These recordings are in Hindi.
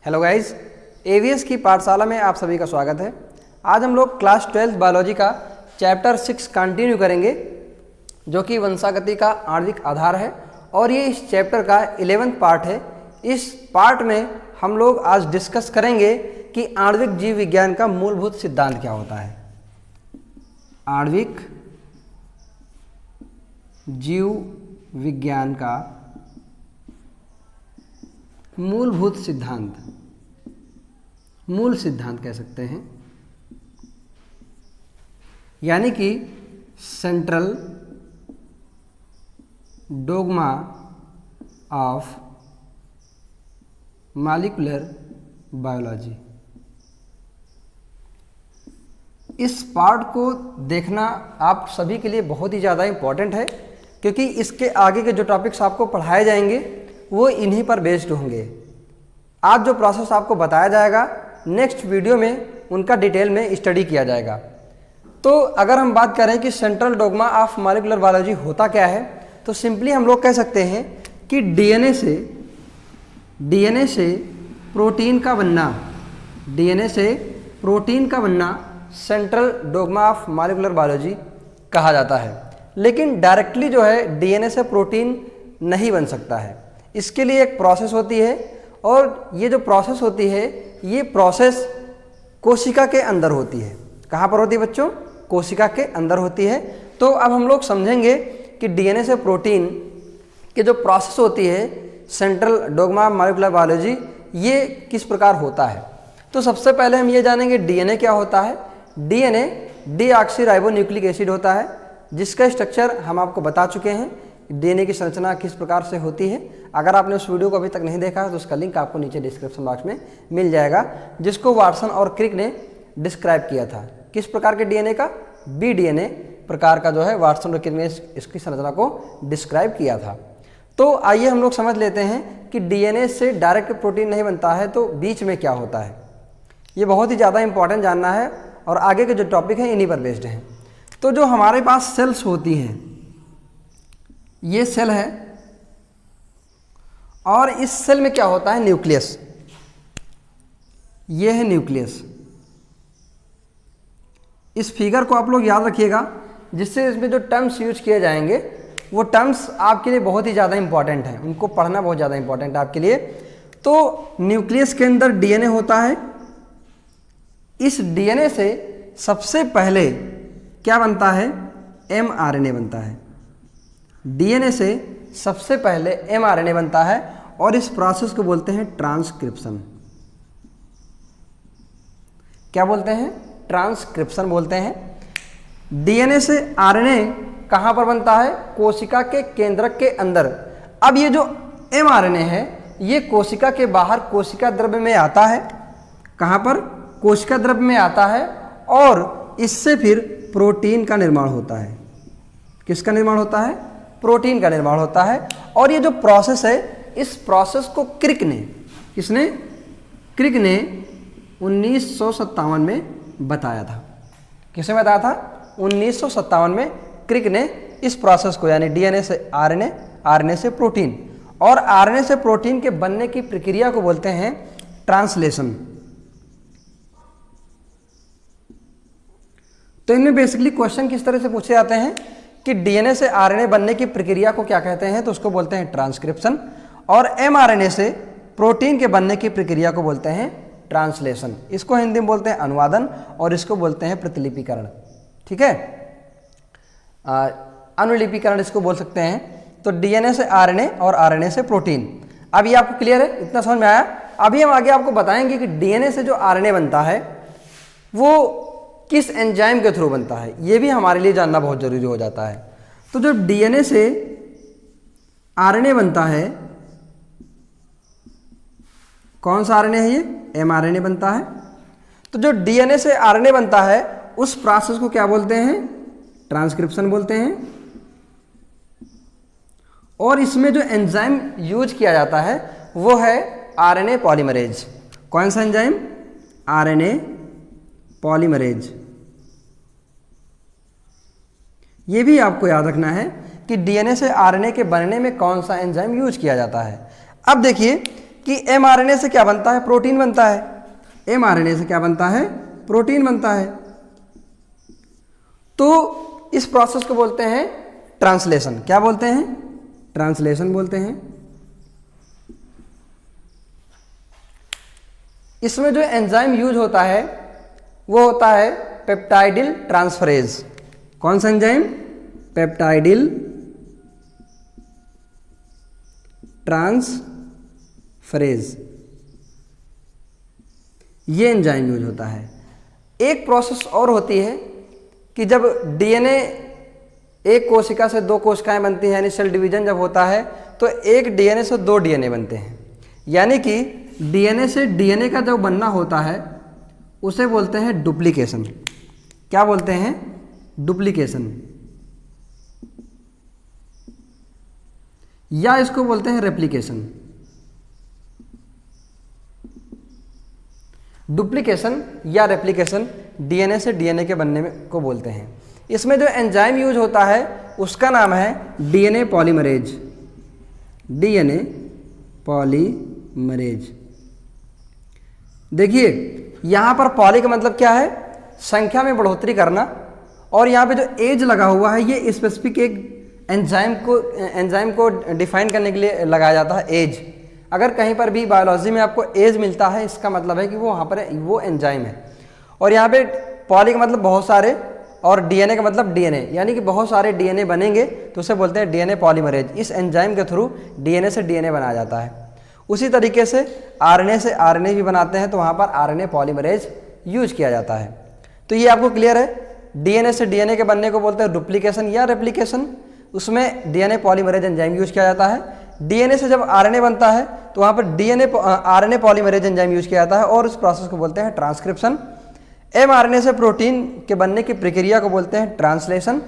हेलो गाइज, एवीएस की पाठशाला में आप सभी का स्वागत है। आज हम लोग क्लास 12 बायोलॉजी का चैप्टर 6 कंटिन्यू करेंगे, जो कि वंशागति का आणविक आधार है और ये इस चैप्टर का 11वां पार्ट है। इस पार्ट में हम लोग आज डिस्कस करेंगे कि आणविक जीव विज्ञान का मूलभूत सिद्धांत क्या होता है। आणविक जीव विज्ञान का मूलभूत सिद्धांत, मूल सिद्धांत कह सकते हैं, यानी कि central dogma of molecular biology. इस पार्ट को देखना आप सभी के लिए बहुत ही ज़्यादा इम्पॉर्टेंट है, क्योंकि इसके आगे के जो टॉपिक्स आपको पढ़ाए जाएंगे वो इन्हीं पर बेस्ड होंगे। आज जो प्रोसेस आपको बताया जाएगा, नेक्स्ट वीडियो में उनका डिटेल में स्टडी किया जाएगा। तो अगर हम बात करें कि central dogma of molecular biology होता क्या है, तो सिंपली हम लोग कह सकते हैं कि डीएनए से प्रोटीन का बनना, डीएनए से प्रोटीन का बनना central dogma of molecular biology कहा जाता है। लेकिन डायरेक्टली जो है डीएनए से प्रोटीन नहीं बन सकता है, इसके लिए एक प्रोसेस होती है, और ये जो प्रोसेस होती है ये प्रोसेस कोशिका के अंदर होती है। कहाँ पर होती है बच्चों? कोशिका के अंदर होती है। तो अब हम लोग समझेंगे कि डीएनए से प्रोटीन की जो प्रोसेस होती है central dogma of molecular biology, ये किस प्रकार होता है। तो सबसे पहले हम ये जानेंगे डीएनए क्या होता है। डीएनए डीऑक्सीराइबोन्यूक्लिक एसिड होता है, जिसका स्ट्रक्चर हम आपको बता चुके हैं। डीएनए की संरचना किस प्रकार से होती है। अगर आपने उस वीडियो को अभी तक नहीं देखा है तो उसका लिंक आपको नीचे डिस्क्रिप्शन बॉक्स में मिल जाएगा, जिसको वाटसन और क्रिक ने डिस्क्राइब किया था। किस प्रकार के डीएनए का? बी डीएनए प्रकार का जो है वाटसन और क्रिक ने इसकी संरचना को डिस्क्राइब किया था। तो आइए हम लोग समझ लेते हैं कि डीएनए से डायरेक्ट प्रोटीन नहीं बनता है, तो बीच में क्या होता है। ये बहुत ही ज़्यादा इंपॉर्टेंट जानना है, और आगे के जो टॉपिक हैं इन्हीं पर बेस्ड हैं। तो जो हमारे पास सेल्स होती हैं, ये सेल है, और इस सेल में क्या होता है? न्यूक्लियस। ये है न्यूक्लियस। इस फिगर को आप लोग याद रखिएगा, जिससे इसमें जो टर्म्स यूज किए जाएंगे वो टर्म्स आपके लिए बहुत ही ज़्यादा इंपॉर्टेंट हैं, उनको पढ़ना बहुत ज़्यादा इंपॉर्टेंट है आपके लिए। तो न्यूक्लियस के अंदर डीएनए होता है। इस डीएनए से सबसे पहले क्या बनता है? एमआरएनए बनता है। डीएनए से सबसे पहले एमआरएनए बनता है, और इस प्रोसेस को बोलते हैं ट्रांसक्रिप्शन। क्या बोलते हैं? ट्रांसक्रिप्शन बोलते हैं। डीएनए से आरएनए कहां पर बनता है? कोशिका के केंद्रक के अंदर। अब ये जो एमआरएनए है ये कोशिका के बाहर कोशिका द्रव्य में आता है। कहां पर? कोशिका द्रव्य में आता है, और इससे फिर प्रोटीन का निर्माण होता है। किसका निर्माण होता है? प्रोटीन का निर्माण होता है। और ये जो प्रोसेस है, इस प्रोसेस को क्रिक ने, किसने? क्रिक ने 1957 में बताया था। किसने बताया था? 1957 में क्रिक ने इस प्रोसेस को, यानी डीएनए से आरएनए, आरएनए से प्रोटीन, और आरएनए से प्रोटीन के बनने की प्रक्रिया को बोलते हैं ट्रांसलेशन। तो इनमें बेसिकली क्वेश्चन किस तरह से पूछे जाते हैं कि डीएनए से आरएनए बनने की प्रक्रिया को क्या कहते हैं, तो उसको बोलते हैं ट्रांसक्रिप्शन, और एमआरएनए से प्रोटीन के बनने की प्रक्रिया को बोलते हैं ट्रांसलेशन। इसको हिंदी में बोलते हैं अनुवादन, और इसको बोलते हैं प्रतिलिपिकरण। ठीक है, अनुलिपिकरण इसको बोल सकते हैं। तो डीएनए से आरएनए और आरएनए से प्रोटीन। अब ये आपको क्लियर है? इतना समझ में आया? अभी हम आगे आपको बताएंगे कि डीएनए से जो आरएनए बनता है वो किस एंजाइम के थ्रू बनता है। ये भी हमारे लिए जानना बहुत जरूरी हो जाता है। तो जो डीएनए से आरएनए बनता है, कौन सा आरएनए है? ये एमआरएनए बनता है। तो जो डीएनए से आरएनए बनता है उस प्रोसेस को क्या बोलते हैं? ट्रांसक्रिप्शन बोलते हैं। और इसमें जो एंजाइम यूज किया जाता है वो है आरएनए पॉलीमरेज। कौन सा एंजाइम? RNA polymerase. ये भी आपको याद रखना है कि डीएनए से आरएनए के बनने में कौन सा एंजाइम यूज किया जाता है। अब देखिए कि mRNA से क्या बनता है, प्रोटीन बनता है। mRNA से क्या बनता है, प्रोटीन बनता है। तो इस प्रोसेस को बोलते हैं ट्रांसलेशन। क्या बोलते हैं, ट्रांसलेशन बोलते हैं। इसमें जो एंजाइम यूज होता है वो होता है पेप्टाइडिल ट्रांसफरेज। कौन सा एंजाइम, पेप्टाइडिल ट्रांसफरेज, ये एंजाइम यूज होता है। एक प्रोसेस और होती है कि जब डीएनए, एक कोशिका से दो कोशिकाएं बनती हैं, यानी सेल डिवीजन जब होता है तो एक डीएनए से दो डीएनए बनते हैं। यानी कि डीएनए से डीएनए का जो बनना होता है उसे बोलते हैं डुप्लीकेशन। क्या बोलते हैं, डुप्लीकेशन, या इसको बोलते हैं रेप्लिकेशन। डुप्लीकेशन या रेप्लिकेशन डीएनए से डीएनए के बनने में को बोलते हैं। इसमें जो एंजाइम यूज होता है उसका नाम है डीएनए पॉलीमरेज। DNA polymerase. देखिए यहाँ पर पॉली का मतलब क्या है, संख्या में बढ़ोतरी करना, और यहाँ पे जो एज लगा हुआ है ये स्पेसिफिक एक एंजाइम को डिफाइन करने के लिए लगाया जाता है, एज। अगर कहीं पर भी बायोलॉजी में आपको एज मिलता है इसका मतलब है कि वो वहाँ पर वो एंजाइम है। और यहाँ पे पॉली का मतलब बहुत सारे, और डीएनए का मतलब डीएनए, यानी कि बहुत सारे डीएनए बनेंगे तो उसे बोलते हैं डीएनए पॉलीमरेज। इस एंजाइम के थ्रू डीएनए से डीएनए बनाया जाता है। उसी तरीके से आरएनए से आरएनए भी बनाते हैं तो वहाँ पर आरएनए पॉलीमरेज यूज किया जाता है। तो ये आपको क्लियर है, डीएनए से डीएनए के बनने को बोलते हैं डुप्लीकेशन या रेप्लिकेशन। उसमें डीएनए पॉलीमरेज एंजाइम यूज किया जाता है। डीएनए से जब आरएनए बनता है तो वहाँ पर आरएनए पॉलीमरेज एंजाइम यूज किया जाता है और इस प्रोसेस को बोलते हैं ट्रांसक्रिप्शन। एमआरएनए से प्रोटीन के बनने की प्रक्रिया को बोलते हैं ट्रांसलेशन।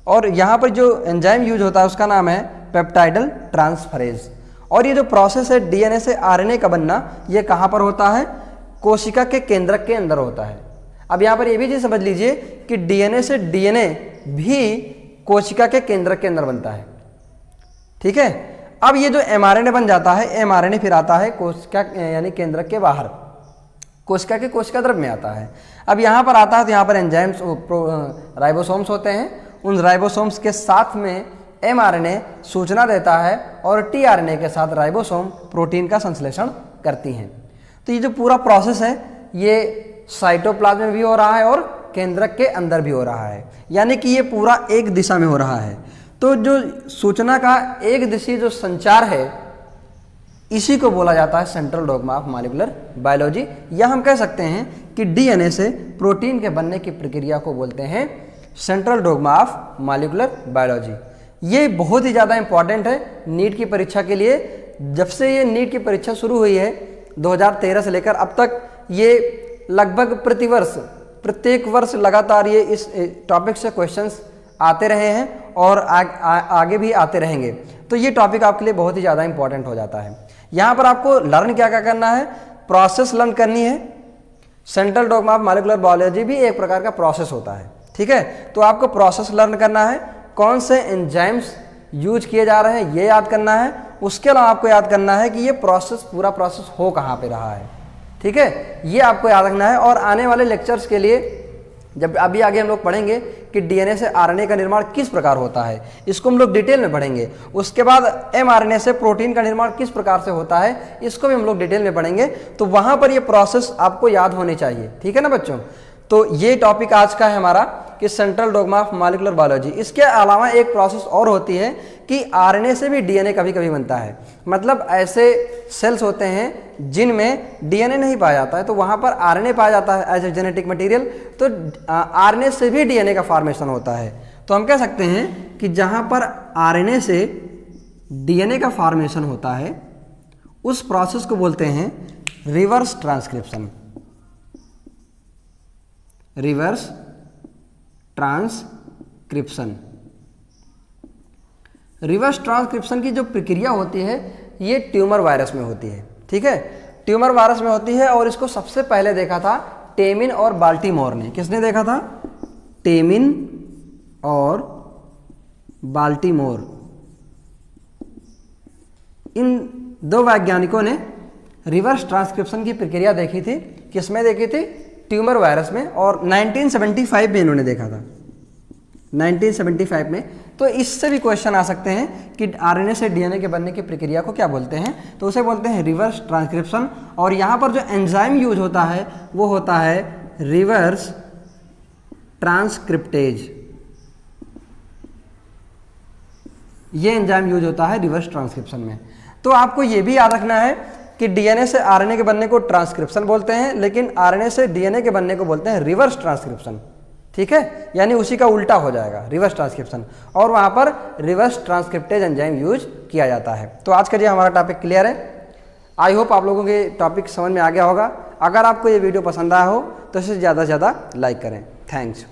और यहाँ पर जो एंजाइम यूज होता है उसका नाम है पेप्टाइडल ट्रांसफरेज। और ये जो प्रोसेस है डीएनए से आरएनए का बनना, ये कहाँ पर होता है, कोशिका के केंद्रक के अंदर होता है। अब यहाँ पर ये भी चीज़ समझ लीजिए कि डीएनए से डीएनए भी कोशिका के केंद्रक के अंदर बनता है। ठीक है। अब ये जो एमआरएनए बन जाता है, एमआरएनए फिर आता है कोशिका यानी केंद्रक के बाहर, कोशिका के कोशिका द्रव्य में आता है। अब यहाँ पर आता है तो यहाँ पर एंजाइम्स राइबोसोम्स होते हैं। उन राइबोसोम्स के साथ में एमआरएनए सूचना देता है और टीआरएनए के साथ राइबोसोम प्रोटीन का संश्लेषण करती हैं। तो ये जो पूरा प्रोसेस है ये साइटोप्लाज्म में भी हो रहा है और केंद्रक के अंदर भी हो रहा है, यानी कि ये पूरा एक दिशा में हो रहा है। तो जो सूचना का एक दिशीय जो संचार है इसी को बोला जाता है central dogma of molecular biology, या हम कह सकते हैं कि डीएनए से प्रोटीन के बनने की प्रक्रिया को बोलते हैं central dogma of molecular biology. ये बहुत ही ज़्यादा इंपॉर्टेंट है नीट की परीक्षा के लिए। जब से ये नीट की परीक्षा शुरू हुई है 2013 से लेकर अब तक, ये लगभग प्रतिवर्ष प्रत्येक वर्ष लगातार ये इस टॉपिक से क्वेश्चंस आते रहे हैं और आगे भी आते रहेंगे। तो ये टॉपिक आपके लिए बहुत ही ज़्यादा इंपॉर्टेंट हो जाता है। यहाँ पर आपको लर्न क्या क्या करना है, प्रोसेस लर्न करनी है। Central dogma of molecular biology भी एक प्रकार का प्रोसेस होता है। ठीक है, तो आपको प्रोसेस लर्न करना है, कौन से एंजाइम्स यूज किए जा रहे हैं ये याद करना है। उसके अलावा आपको याद करना है कि ये प्रोसेस पूरा प्रोसेस हो कहाँ पे रहा है। ठीक है, ये आपको याद रखना है। और आने वाले लेक्चर्स के लिए जब अभी आगे हम लोग पढ़ेंगे कि डीएनए से आरएनए का निर्माण किस प्रकार होता है, इसको हम लोग डिटेल में पढ़ेंगे। उसके बाद एमआरएनए से प्रोटीन का निर्माण किस प्रकार से होता है इसको भी हम लोग डिटेल में पढ़ेंगे। तो वहाँ पर ये प्रोसेस आपको याद होने चाहिए। ठीक है ना बच्चों। तो ये टॉपिक आज का है हमारा कि central dogma of molecular biology. इसके अलावा एक प्रोसेस और होती है कि आरएनए से भी डीएनए कभी कभी बनता है। मतलब ऐसे सेल्स होते हैं जिनमें डीएनए नहीं पाया जाता है तो वहाँ पर आरएनए पाया जाता है एज ए जेनेटिक मटेरियल। तो आरएनए से भी डीएनए का फॉर्मेशन होता है। तो हम कह सकते हैं कि जहाँ पर आरएनए से डीएनए का फॉर्मेशन होता है उस प्रोसेस को बोलते हैं reverse transcription. Reverse transcription. Reverse transcription की जो प्रक्रिया होती है ये ट्यूमर वायरस में होती है। ठीक है, ट्यूमर वायरस में होती है और इसको सबसे पहले देखा था टेमिन और बाल्टीमोर ने। किसने देखा था? टेमिन और बाल्टीमोर। इन दो वैज्ञानिकों ने रिवर्स ट्रांसक्रिप्शन की प्रक्रिया देखी थी, किसमें देखी थी? ट्यूमर वायरस में, और 1975 में इन्होंने देखा था, 1975 में। तो इससे भी क्वेश्चन आ सकते हैं कि आरएनए से डीएनए के बनने की प्रक्रिया को क्या बोलते हैं? तो उसे बोलते हैं रिवर्स ट्रांसक्रिप्शन। और यहाँ पर जो एंजाइम यूज होता है वो होता है रिवर्स ट्रांसक्रिप्टेज। ये एंजाइम यूज होता है रिवर्स ट्रांसक्रिप्शन में। तो आपको ये भी याद रखना है कि डीएनए से आरएनए के बनने को ट्रांसक्रिप्शन बोलते हैं, लेकिन आरएनए से डीएनए के बनने को बोलते हैं रिवर्स ट्रांसक्रिप्शन। ठीक है, यानी उसी का उल्टा हो जाएगा, रिवर्स ट्रांसक्रिप्शन, और वहां पर रिवर्स ट्रांसक्रिप्टेज एंजाइम यूज किया जाता है। तो आज का ये हमारा टॉपिक क्लियर है। आई होप आप लोगों के टॉपिक समझ में आ गया होगा। अगर आपको ये वीडियो पसंद आया हो तो इसे ज़्यादा से ज़्यादा लाइक करें। थैंक्स।